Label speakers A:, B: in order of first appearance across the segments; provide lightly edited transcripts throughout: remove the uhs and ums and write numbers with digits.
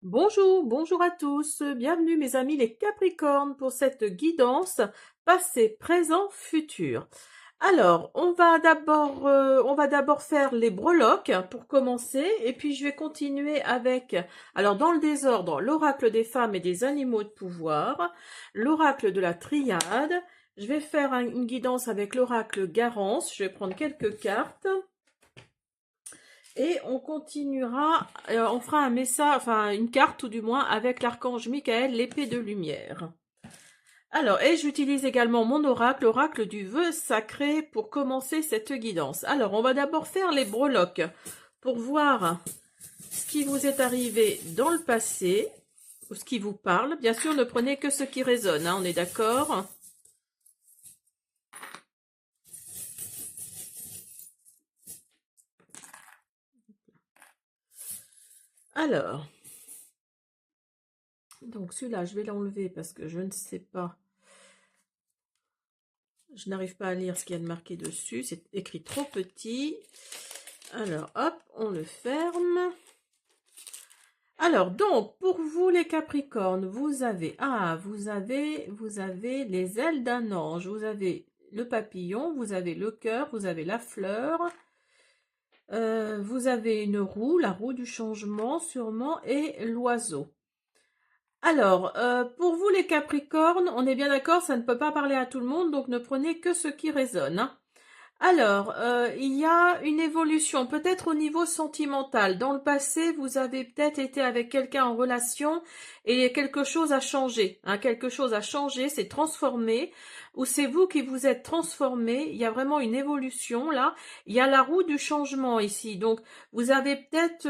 A: Bonjour, bonjour à tous, bienvenue mes amis les Capricornes pour cette guidance passé, présent, futur. Alors, on va d'abord faire les breloques pour commencer, et puis je vais continuer avec, alors dans le désordre, l'oracle des femmes et des animaux de pouvoir, l'oracle de la triade. Je vais faire une guidance avec l'oracle Garance. Je vais prendre quelques cartes. Et on continuera, on fera un message, enfin une carte tout du moins, avec l'archange Michael, l'épée de lumière. Alors, et j'utilise également mon oracle, l'oracle du vœu sacré, pour commencer cette guidance. Alors, on va d'abord faire les breloques, pour voir ce qui vous est arrivé dans le passé, ou ce qui vous parle. Bien sûr, ne prenez que ce qui résonne, hein, on est d'accord? Alors, donc celui-là, je vais l'enlever parce que je ne sais pas. Je n'arrive pas à lire ce qu'il y a de marqué dessus. C'est écrit trop petit. Alors, hop, on le ferme. Alors, donc, pour vous les Capricornes, vous avez les ailes d'un ange. Vous avez le papillon, vous avez le cœur, vous avez la fleur. Vous avez une roue, la roue du changement sûrement, et l'oiseau. Alors, pour vous les Capricornes, on est bien d'accord, ça ne peut pas parler à tout le monde, donc ne prenez que ce qui résonne, hein. Alors, il y a une évolution, peut-être au niveau sentimental. Dans le passé, vous avez peut-être été avec quelqu'un en relation et quelque chose a changé, hein, quelque chose a changé, s'est transformé, ou c'est vous qui vous êtes transformé. Il y a vraiment une évolution là. Il y a la roue du changement ici. Donc, vous avez peut-être...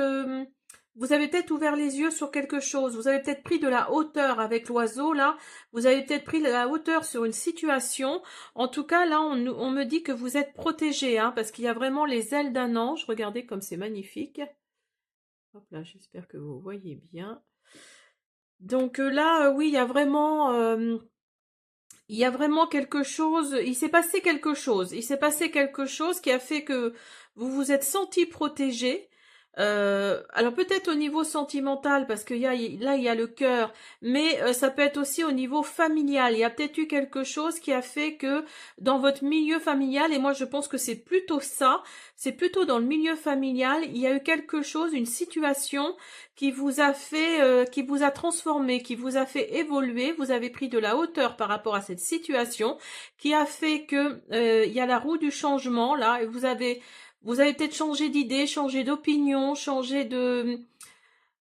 A: vous avez peut-être ouvert les yeux sur quelque chose, vous avez peut-être pris de la hauteur avec l'oiseau là, vous avez peut-être pris de la hauteur sur une situation. En tout cas, là, on me dit que vous êtes protégé, hein, parce qu'il y a vraiment les ailes d'un ange. Regardez comme c'est magnifique. Hop là, j'espère que vous voyez bien. Donc là, oui, il y a vraiment quelque chose. Il s'est passé quelque chose. Il s'est passé quelque chose qui a fait que vous vous êtes senti protégé. Alors peut-être au niveau sentimental, parce que là il y a le cœur, mais ça peut être aussi au niveau familial. Il y a peut-être eu quelque chose qui a fait que dans votre milieu familial, et moi je pense que c'est plutôt ça, c'est plutôt dans le milieu familial, il y a eu quelque chose, une situation qui vous a fait, qui vous a transformé, qui vous a fait évoluer. Vous avez pris de la hauteur par rapport à cette situation, qui a fait que il y a la roue du changement là, et vous avez peut-être changé d'idée, changé d'opinion, changé de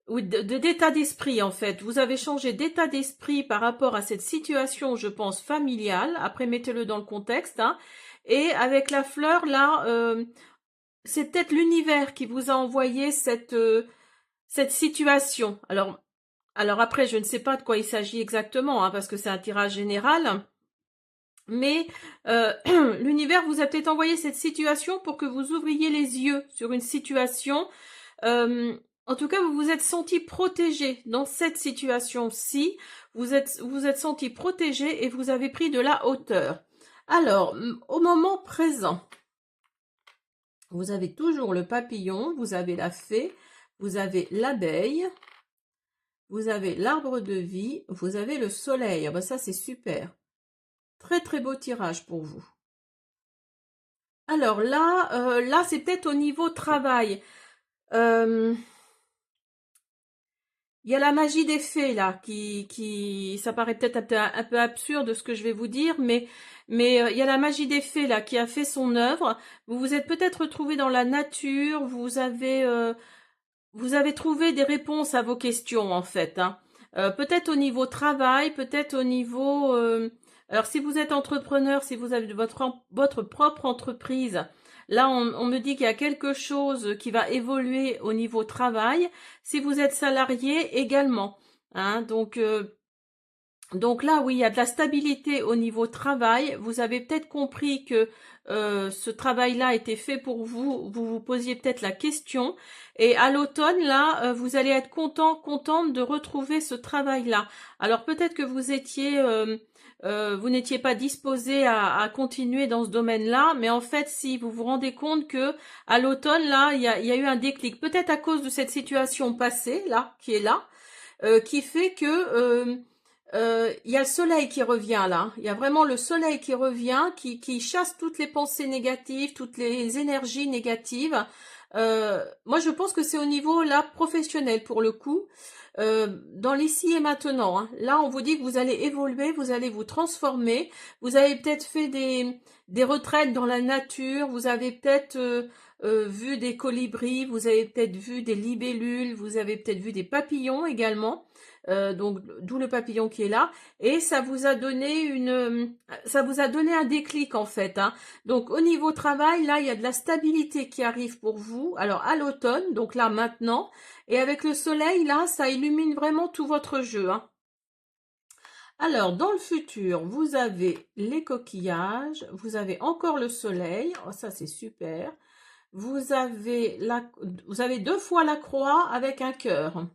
A: oui, d'état d'esprit en fait. Vous avez changé d'état d'esprit par rapport à cette situation, je pense, familiale. Après, mettez-le dans le contexte, hein. Et avec la fleur, là, c'est peut-être l'univers qui vous a envoyé cette situation. Alors après, je ne sais pas de quoi il s'agit exactement, hein, parce que c'est un tirage général. Mais l'univers vous a peut-être envoyé cette situation pour que vous ouvriez les yeux sur une situation. Euh, en tout cas, vous vous êtes senti protégé dans cette situation-ci. Vous êtes senti protégé et vous avez pris de la hauteur. Alors, au moment présent, vous avez toujours le papillon, vous avez la fée, vous avez l'abeille, vous avez l'arbre de vie, vous avez le soleil. Ah ben ça, c'est super. Très très beau tirage pour vous. Alors là, là c'est peut-être au niveau travail. Euh, Il y a la magie des fées là, ça paraît peut-être un peu absurde ce que je vais vous dire, mais il y a la magie des fées là qui a fait son œuvre. Vous vous êtes peut-être retrouvé dans la nature, vous avez trouvé des réponses à vos questions en fait, hein. Peut-être au niveau travail, peut-être au niveau... alors si vous êtes entrepreneur, si vous avez votre propre entreprise, là on me dit qu'il y a quelque chose qui va évoluer au niveau travail. Si vous êtes salarié également, hein, donc Donc là, oui, il y a de la stabilité au niveau travail. Vous avez peut-être compris que ce travail-là était fait pour vous. Vous vous posiez peut-être la question. Et à l'automne, là, vous allez être contente de retrouver ce travail-là. Alors peut-être que vous n'étiez pas disposé à continuer dans ce domaine-là, mais en fait, si vous vous rendez compte que à l'automne, là, il y a eu un déclic. Peut-être à cause de cette situation passée, là, qui est là, qui fait que il y a le soleil qui revient là. Il y a vraiment le soleil qui revient, qui chasse toutes les pensées négatives, toutes les énergies négatives. Moi, je pense que c'est au niveau là professionnel pour le coup. Dans l'ici et maintenant, hein. Là, on vous dit que vous allez évoluer, vous allez vous transformer. Vous avez peut-être fait des retraites dans la nature. Vous avez peut-être vu des colibris. Vous avez peut-être vu des libellules. Vous avez peut-être vu des papillons également. Donc d'où le papillon qui est là, et ça vous a donné ça vous a donné un déclic en fait, hein. Donc au niveau travail, là il y a de la stabilité qui arrive pour vous. Alors à l'automne, donc là maintenant, et avec le soleil là, ça illumine vraiment tout votre jeu, hein. Alors dans le futur, vous avez les coquillages, vous avez encore le soleil, oh, ça c'est super. Vous avez deux fois la croix avec un cœur.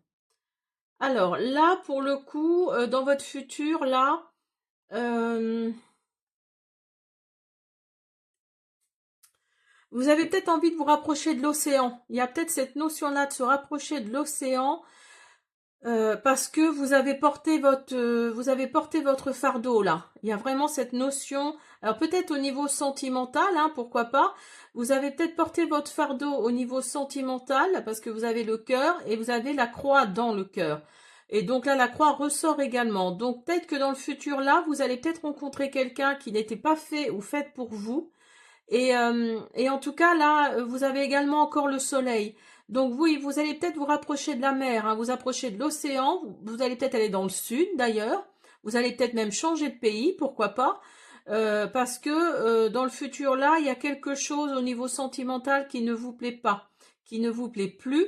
A: Alors là, pour le coup, dans votre futur, là, euh, vous avez peut-être envie de vous rapprocher de l'océan. Il y a peut-être cette notion-là de se rapprocher de l'océan parce que vous avez porté votre fardeau là. Il y a vraiment cette notion. Alors peut-être au niveau sentimental, hein, pourquoi pas. Vous avez peut-être porté votre fardeau au niveau sentimental parce que vous avez le cœur et vous avez la croix dans le cœur. Et donc là, la croix ressort également. Donc peut-être que dans le futur là, vous allez peut-être rencontrer quelqu'un qui n'était pas fait ou fait pour vous. Et en tout cas, là, vous avez également encore le soleil. Donc oui, vous allez peut-être vous rapprocher de la mer, hein, vous approcher de l'océan, vous allez peut-être aller dans le sud d'ailleurs, vous allez peut-être même changer de pays, pourquoi pas, parce que dans le futur là, il y a quelque chose au niveau sentimental qui ne vous plaît pas, qui ne vous plaît plus.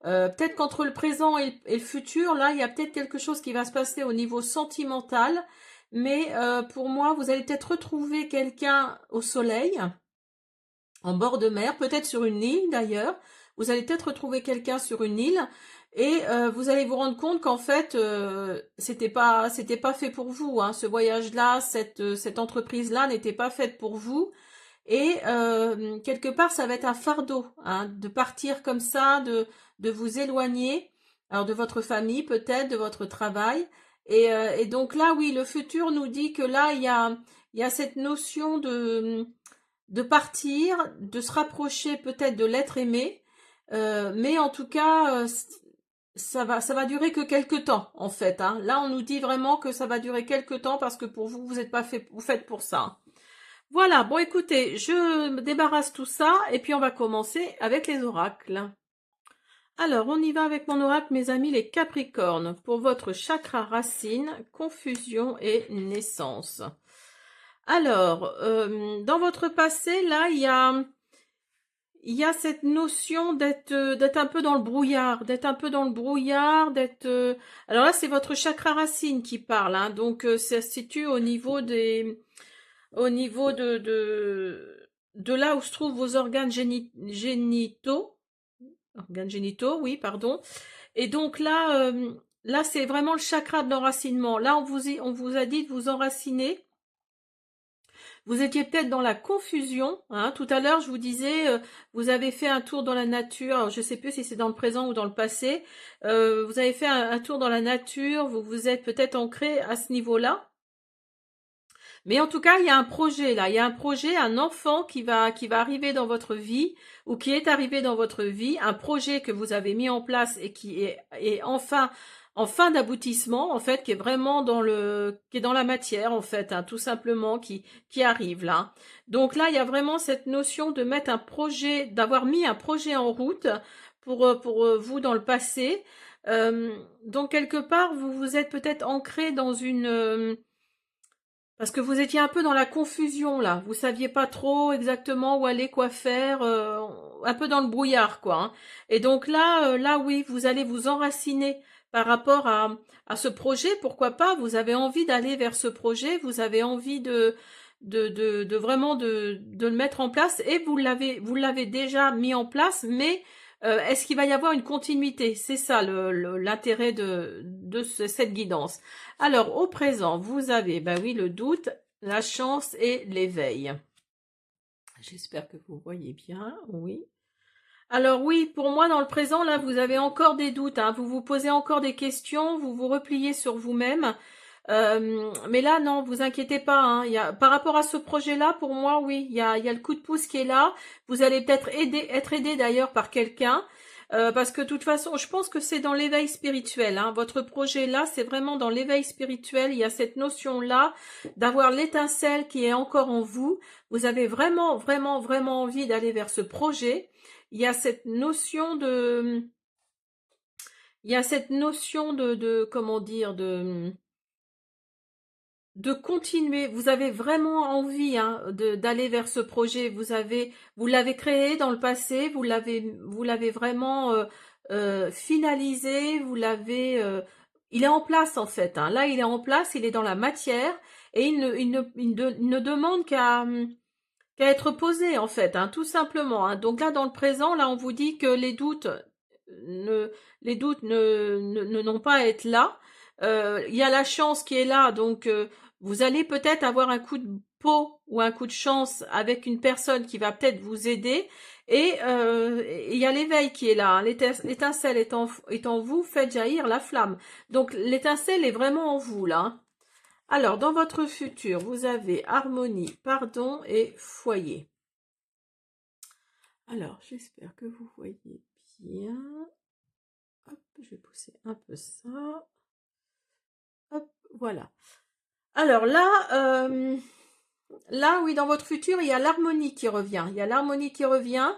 A: Peut-être qu'entre le présent et le futur, là, il y a peut-être quelque chose qui va se passer au niveau sentimental, mais pour moi, vous allez peut-être retrouver quelqu'un au soleil, en bord de mer, peut-être sur une île d'ailleurs. Vous allez peut-être retrouver quelqu'un sur une île et vous allez vous rendre compte qu'en fait c'était pas fait pour vous, hein. Ce voyage-là, cette entreprise-là n'était pas faite pour vous et quelque part ça va être un fardeau, hein, de partir comme ça, de vous éloigner, alors de votre famille peut-être, de votre travail et donc là oui le futur nous dit que là il y a cette notion de partir, de se rapprocher peut-être de l'être aimé, mais en tout cas, ça va durer que quelques temps en fait, hein. Là, on nous dit vraiment que ça va durer quelques temps parce que pour vous, vous n'êtes pas fait, vous faites pour ça. Voilà. Bon, écoutez, je me débarrasse tout ça et puis on va commencer avec les oracles. Alors, on y va avec mon oracle, mes amis, les Capricornes, pour votre chakra racine, confusion et naissance. Alors, dans votre passé, là, il y a cette notion d'être un peu dans le brouillard, alors là, c'est votre chakra racine qui parle, hein, donc ça se situe au niveau au niveau de là où se trouvent vos organes génitaux, oui, pardon. Et donc là, là, c'est vraiment le chakra de l'enracinement. Là, on vous a dit de vous enraciner. Vous étiez peut-être dans la confusion, hein. Tout à l'heure, je vous disais, vous avez fait un tour dans la nature. Alors, je ne sais plus si c'est dans le présent ou dans le passé. Vous avez fait un tour dans la nature. Vous vous êtes peut-être ancré à ce niveau-là. Mais en tout cas, il y a un projet là. Il y a un projet, un enfant qui va arriver dans votre vie ou qui est arrivé dans votre vie. Un projet que vous avez mis en place et qui est enfin en fin d'aboutissement, en fait, qui est vraiment qui est dans la matière, en fait, hein, tout simplement, qui arrive là. Donc là, il y a vraiment cette notion de mettre un projet, d'avoir mis un projet en route pour vous dans le passé. Donc quelque part, vous vous êtes peut-être ancré dans parce que vous étiez un peu dans la confusion là, vous saviez pas trop exactement où aller, quoi faire, un peu dans le brouillard quoi, hein. Et donc là, là oui, vous allez vous enraciner par rapport à ce projet, pourquoi pas, vous avez envie d'aller vers ce projet, vous avez envie de vraiment de le mettre en place et vous l'avez déjà mis en place, mais est-ce qu'il va y avoir une continuité? C'est ça l'intérêt cette guidance. Alors, au présent, vous avez, ben oui, le doute, la chance et l'éveil. J'espère que vous voyez bien, oui. Alors oui, pour moi, dans le présent, là, vous avez encore des doutes, hein, vous vous posez encore des questions, vous vous repliez sur vous-même. Mais là, non, vous inquiétez pas, hein, par rapport à ce projet-là, pour moi, oui, il y a le coup de pouce qui est là. Vous allez peut-être être aidé d'ailleurs par quelqu'un. Parce que de toute façon, je pense que c'est dans l'éveil spirituel, hein. Votre projet là, c'est vraiment dans l'éveil spirituel. Il y a cette notion-là d'avoir l'étincelle qui est encore en vous. Vous avez vraiment, vraiment, vraiment envie d'aller vers ce projet. Il y a cette notion comment dire, de continuer. Vous avez vraiment envie, hein, d'aller vers ce projet. Vous l'avez créé dans le passé, vous l'avez vraiment finalisé. Il est en place en fait, hein. Là, il est en place, il est dans la matière et il ne demande qu'à être posé en fait, hein, tout simplement, hein. Donc là, dans le présent, là, on vous dit que ne, les doutes n'ont pas à être là. Il y a la chance qui est là, donc vous allez peut-être avoir un coup de peau ou un coup de chance avec une personne qui va peut-être vous aider. Et il y a l'éveil qui est là, hein. L'étincelle est en vous, faites jaillir la flamme. Donc l'étincelle est vraiment en vous là, hein. Alors, dans votre futur, vous avez harmonie, pardon et foyer. Alors, j'espère que vous voyez bien. Hop, je vais pousser un peu ça. Hop, voilà. Alors là, oui, dans votre futur, il y a l'harmonie qui revient. Il y a l'harmonie qui revient.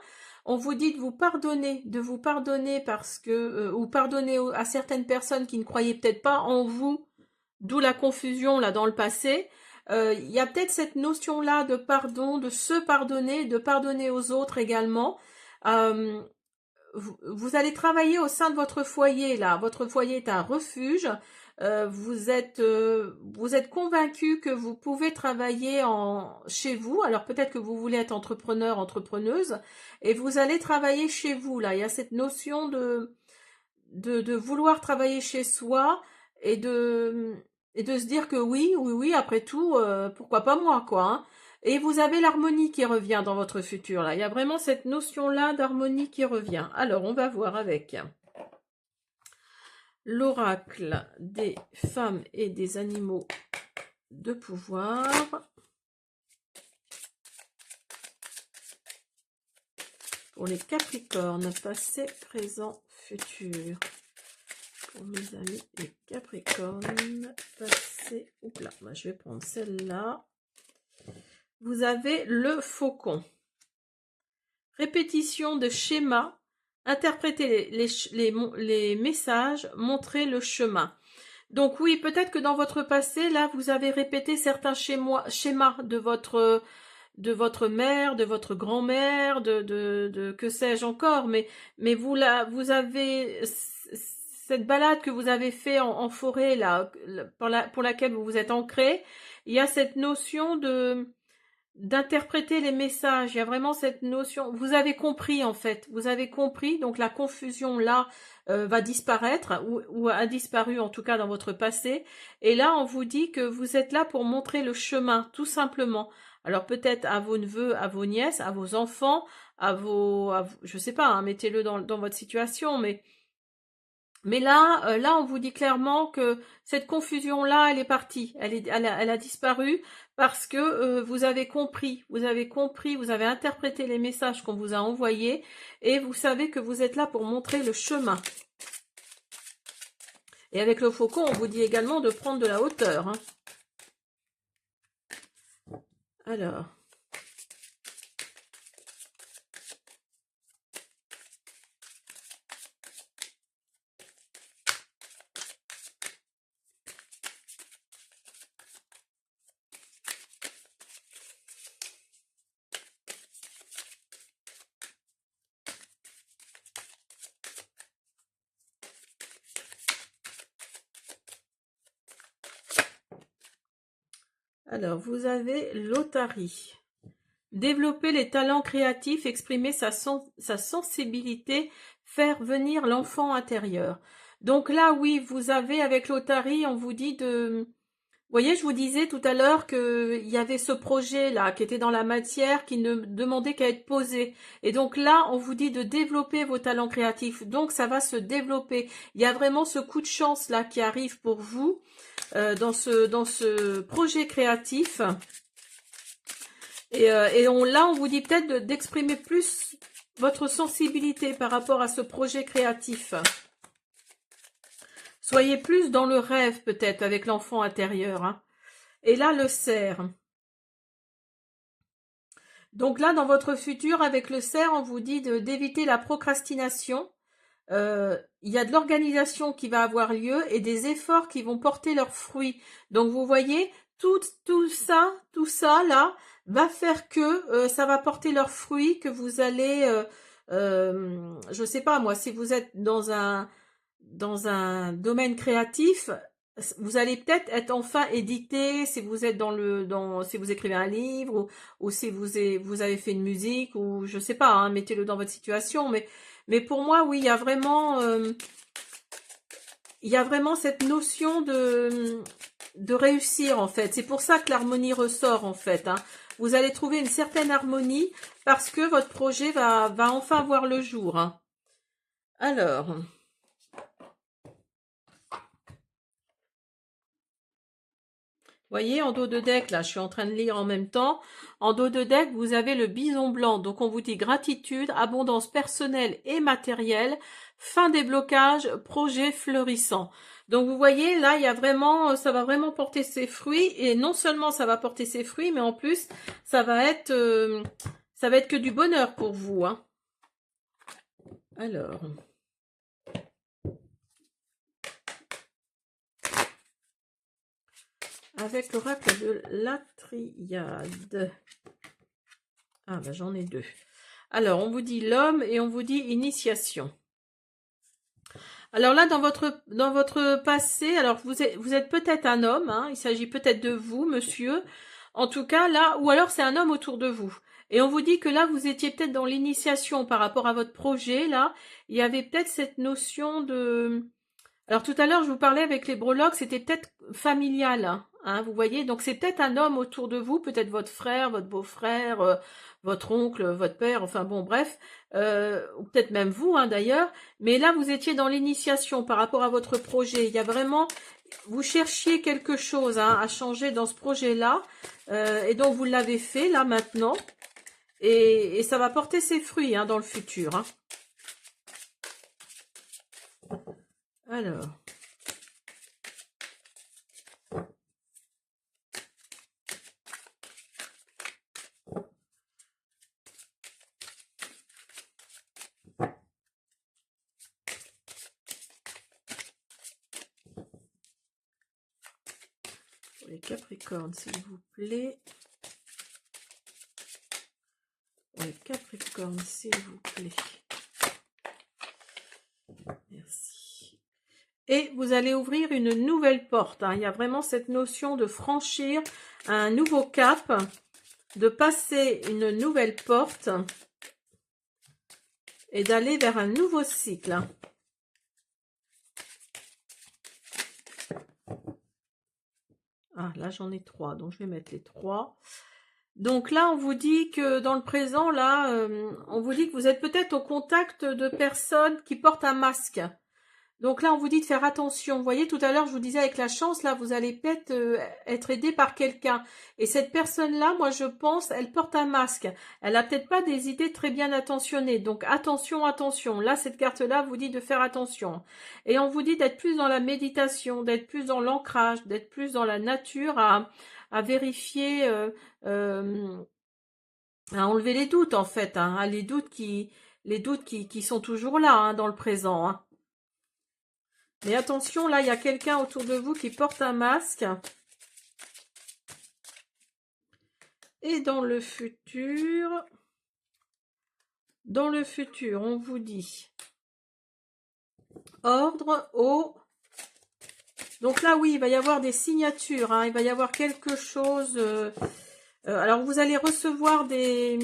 A: On vous dit de vous pardonner parce que, ou pardonner à certaines personnes qui ne croyaient peut-être pas en vous, d'où la confusion là dans le passé. Il y a peut-être cette notion-là de pardon, de se pardonner, de pardonner aux autres également. Euh, vous allez travailler au sein de votre foyer là. Votre foyer est un refuge. Vous êtes convaincu que vous pouvez travailler chez vous. Alors peut-être que vous voulez être entrepreneur, entrepreneuse, et vous allez travailler chez vous là. Il y a cette notion de vouloir travailler chez soi et de se dire que oui, oui, oui, après tout, pourquoi pas moi, quoi, hein. Et vous avez l'harmonie qui revient dans votre futur, là. Il y a vraiment cette notion-là d'harmonie qui revient. Alors, on va voir avec l'oracle des femmes et des animaux de pouvoir. Pour les Capricornes, passé, présent, futur. Pour mes amis les Capricornes, passé. Oups là, moi je vais prendre celle-là. Vous avez le faucon. Répétition de schémas. Interpréter les messages. Montrer le chemin. Donc oui, peut-être que dans votre passé, là, vous avez répété certains schémas de votre mère, de votre grand-mère, que sais-je encore, mais vous avez cette balade que vous avez fait en forêt là, pour laquelle vous vous êtes ancré. Il y a cette notion d'interpréter les messages. Il y a vraiment cette notion. Vous avez compris en fait. Vous avez compris. Donc la confusion là va disparaître ou a disparu en tout cas dans votre passé. Et là on vous dit que vous êtes là pour montrer le chemin tout simplement. Alors peut-être à vos neveux, à vos nièces, à vos enfants, je sais pas, hein, mettez-le dans votre situation, mais là, on vous dit clairement que cette confusion-là, elle est partie, elle a disparu parce que vous avez compris, vous avez interprété les messages qu'on vous a envoyés et vous savez que vous êtes là pour montrer le chemin. Et avec le faucon, on vous dit également de prendre de la hauteur, hein. Alors. Alors, vous avez l'Otari. Développer les talents créatifs, exprimer sa sensibilité, faire venir l'enfant intérieur. Donc là, oui, vous avez avec l'Otari, on vous dit de... Vous voyez, je vous disais tout à l'heure qu'il y avait ce projet-là qui était dans la matière, qui ne demandait qu'à être posé. Et donc là, on vous dit de développer vos talents créatifs. Donc ça va se développer. Il y a vraiment ce coup de chance là qui arrive pour vous dans ce projet créatif. Là, on vous dit peut-être d'exprimer plus votre sensibilité par rapport à ce projet créatif. Soyez plus dans le rêve peut-être avec l'enfant intérieur. Hein. Et là, le cerf. Donc là, dans votre futur, avec le cerf, on vous dit d'éviter la procrastination. Il y a de l'organisation qui va avoir lieu et des efforts qui vont porter leurs fruits. Donc vous voyez, tout ça là va faire que ça va porter leurs fruits, que vous allez, je sais pas moi, si vous êtes dans un domaine créatif, vous allez peut-être être enfin édité, si vous êtes si vous écrivez un livre ou si vous avez fait une musique ou je sais pas, hein, mettez-le dans votre situation, mais pour moi, oui, il y a vraiment cette notion de réussir, en fait. C'est pour ça que l'harmonie ressort, en fait. Hein. Vous allez trouver une certaine harmonie parce que votre projet va enfin voir le jour. Hein. Alors, voyez, en dos de deck, là, je suis en train de lire en même temps. En dos de deck, vous avez le bison blanc. Donc, on vous dit gratitude, abondance personnelle et matérielle, fin des blocages, projet fleurissant. Donc, vous voyez, là, il y a vraiment, ça va vraiment porter ses fruits. Et non seulement ça va porter ses fruits, mais en plus, ça va être que du bonheur pour vous. Hein. Alors... avec l'oracle de la triade. Ah, bah j'en ai deux. Alors, on vous dit l'homme et on vous dit initiation. Alors là, dans votre passé, alors vous êtes peut-être un homme, hein, il s'agit peut-être de vous, monsieur. En tout cas, là, ou alors c'est un homme autour de vous. Et on vous dit que là, vous étiez peut-être dans l'initiation par rapport à votre projet, là. Il y avait peut-être cette notion de... Alors tout à l'heure, je vous parlais avec les breloques, c'était peut-être familial, hein, vous voyez. Donc c'est peut-être un homme autour de vous, peut-être votre frère, votre beau-frère, votre oncle, votre père, enfin bon, bref, ou peut-être même vous, hein, d'ailleurs. Mais là, vous étiez dans l'initiation par rapport à votre projet. Il y a vraiment, vous cherchiez quelque chose hein, à changer dans ce projet-là, et donc vous l'avez fait là maintenant, et ça va porter ses fruits hein, dans le futur. Hein. Alors. Pour les Capricornes, s'il vous plaît. Pour les Capricornes, s'il vous plaît. Merci. Et vous allez ouvrir une nouvelle porte. Hein. Il y a vraiment cette notion de franchir un nouveau cap, de passer une nouvelle porte et d'aller vers un nouveau cycle. Hein. Ah, là j'en ai 3, donc je vais mettre les 3. Donc là, on vous dit que dans le présent, là, on vous dit que vous êtes peut-être au contact de personnes qui portent un masque. Donc là, on vous dit de faire attention. Vous voyez, tout à l'heure, je vous disais avec la chance, là, vous allez peut-être être aidé par quelqu'un. Et cette personne-là, moi, je pense, elle porte un masque. Elle a peut-être pas des idées très bien attentionnées. Donc attention, attention. Là, cette carte-là vous dit de faire attention. Et on vous dit d'être plus dans la méditation, d'être plus dans l'ancrage, d'être plus dans la nature, à vérifier, à enlever les doutes, en fait. Hein, les doutes qui sont toujours là, hein, dans le présent. Hein. Mais attention, là, il y a quelqu'un autour de vous qui porte un masque. Et dans le futur, on vous dit ordre aux... Donc là, oui, il va y avoir des signatures, hein, il va y avoir quelque chose. Alors, vous allez recevoir des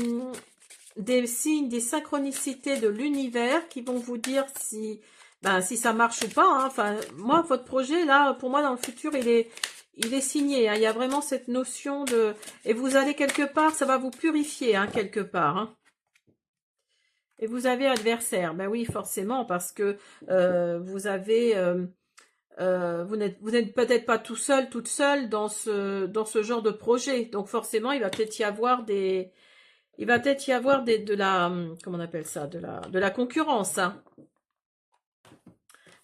A: signes, des synchronicités de l'univers qui vont vous dire si, ben, si ça marche ou pas. Hein. Enfin, moi, votre projet, là, pour moi, dans le futur, il est signé. Hein. Il y a vraiment cette notion de... Et vous allez quelque part, ça va vous purifier, hein, quelque part. Hein. Et vous avez adversaire. Ben oui, forcément, parce que vous avez... vous n'êtes peut-être pas tout seul, toute seule dans ce genre de projet. Donc forcément, il va peut-être y avoir de la, comment on appelle ça, de la concurrence. Hein.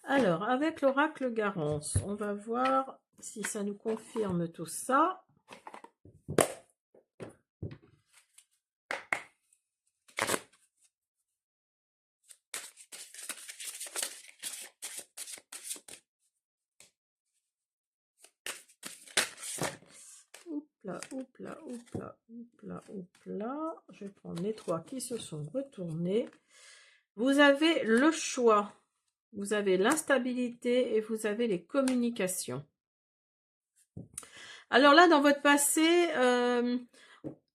A: Alors, avec l'oracle Garance, on va voir si ça nous confirme tout ça. Oupla, oupla, oupla, oupla, oupla. Je vais prendre les trois qui se sont retournés. Vous avez le choix. Vous avez l'instabilité et vous avez les communications. Alors là, dans votre passé,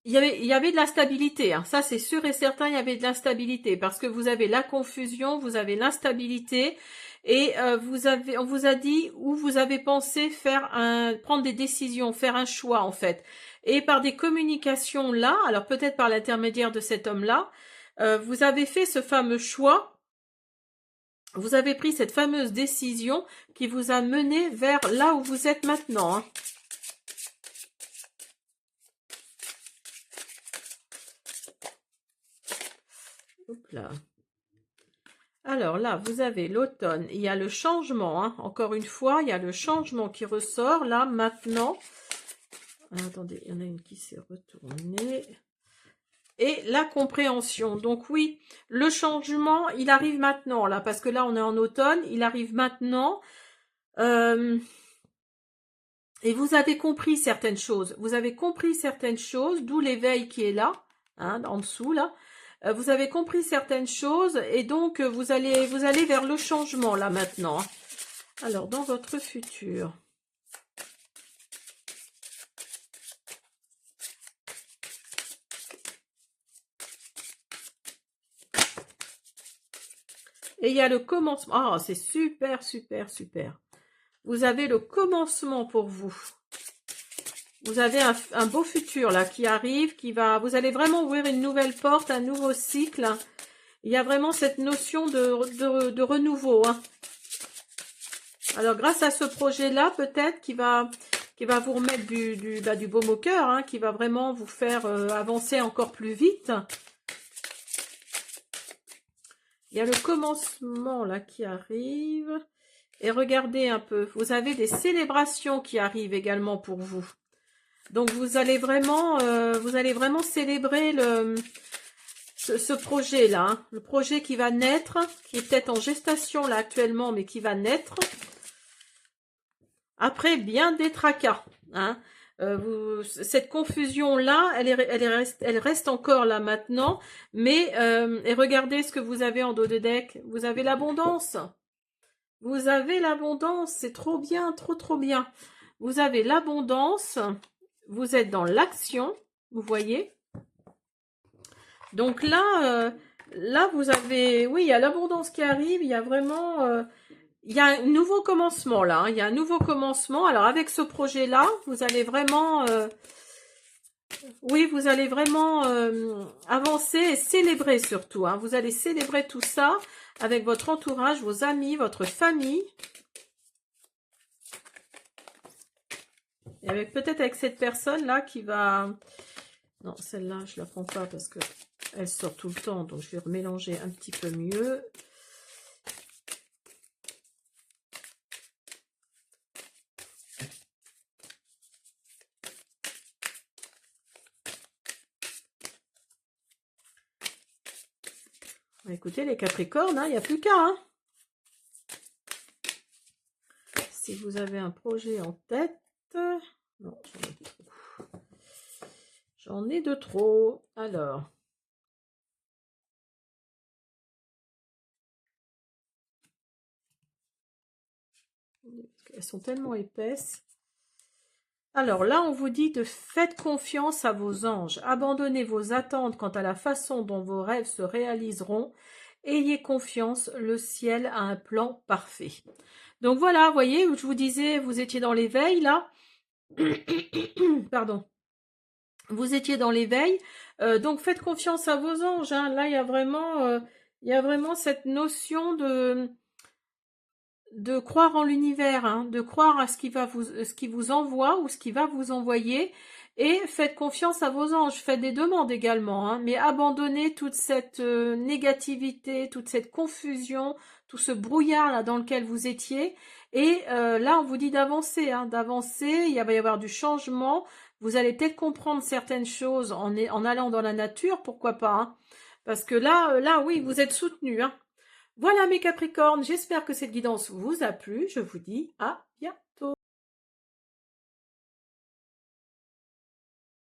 A: il y avait de l'instabilité. Hein. Ça, c'est sûr et certain, il y avait de l'instabilité. Parce que vous avez la confusion, vous avez l'instabilité. Et on vous a dit où vous avez pensé prendre des décisions, faire un choix en fait. Et par des communications là, alors peut-être par l'intermédiaire de cet homme-là, vous avez fait ce fameux choix. Vous avez pris cette fameuse décision qui vous a mené vers là où vous êtes maintenant. Hein. Hop là. Alors là, vous avez l'automne. Il y a le changement. Hein. Encore une fois, il y a le changement qui ressort là maintenant. Alors, attendez, il y en a une qui s'est retournée. Et la compréhension. Donc oui, le changement, il arrive maintenant là, parce que là, on est en automne. Il arrive maintenant. Et vous avez compris certaines choses. Vous avez compris certaines choses, d'où l'éveil qui est là, hein, en dessous là. Vous avez compris certaines choses et donc vous allez vers le changement là maintenant. Alors, dans votre futur. Et il y a le commencement. Ah, c'est super, super, super. Vous avez le commencement pour vous. Vous avez un beau futur là qui arrive, vous allez vraiment ouvrir une nouvelle porte, un nouveau cycle. Il y a vraiment cette notion de renouveau. Hein. Alors, grâce à ce projet-là, peut-être qui va vous remettre du baume au cœur, hein, qui va vraiment vous faire avancer encore plus vite. Il y a le commencement là qui arrive. Et regardez un peu, vous avez des célébrations qui arrivent également pour vous. Donc, vous allez vraiment célébrer ce projet-là. Hein, le projet qui va naître, qui est peut-être en gestation là actuellement, mais qui va naître. Après bien des tracas, hein. Cette confusion-là, elle reste encore là maintenant, mais et regardez ce que vous avez en dos de deck. Vous avez l'abondance. Vous avez l'abondance, c'est trop bien, trop trop bien. Vous avez l'abondance, vous êtes dans l'action, vous voyez. Donc là, là vous avez, oui, il y a l'abondance qui arrive, il y a vraiment... il y a un nouveau commencement là, hein. Il y a un nouveau commencement. Alors avec ce projet-là, vous allez vraiment, oui, vous allez vraiment avancer et célébrer surtout. Hein. Vous allez célébrer tout ça avec votre entourage, vos amis, votre famille. Et avec peut-être avec cette personne-là qui va... Non, celle-là, je la prends pas parce que elle sort tout le temps. Donc, je vais remélanger un petit peu mieux. Écoutez, les Capricornes, hein, il n'y a plus qu'à. Hein. Si vous avez un projet en tête... Non, j'en ai trop. J'en ai de trop. Alors... Elles sont tellement épaisses. Alors là, on vous dit de faites confiance à vos anges. Abandonnez vos attentes quant à la façon dont vos rêves se réaliseront. Ayez confiance, le ciel a un plan parfait. Donc voilà, vous voyez, où je vous disais, vous étiez dans l'éveil, là. Pardon. Vous étiez dans l'éveil. Donc faites confiance à vos anges. Hein. Là, il y a vraiment cette notion de croire en l'univers, hein, de croire à ce qui vous envoie ou ce qui va vous envoyer, et faites confiance à vos anges, faites des demandes également, hein, mais abandonnez toute cette négativité, toute cette confusion, tout ce brouillard là dans lequel vous étiez, et là on vous dit d'avancer, hein, d'avancer, il va y avoir du changement, vous allez peut-être comprendre certaines choses en allant dans la nature, pourquoi pas, hein, parce que là oui, vous êtes soutenus, hein. Voilà mes Capricornes, j'espère que cette guidance vous a plu. Je vous dis à bientôt.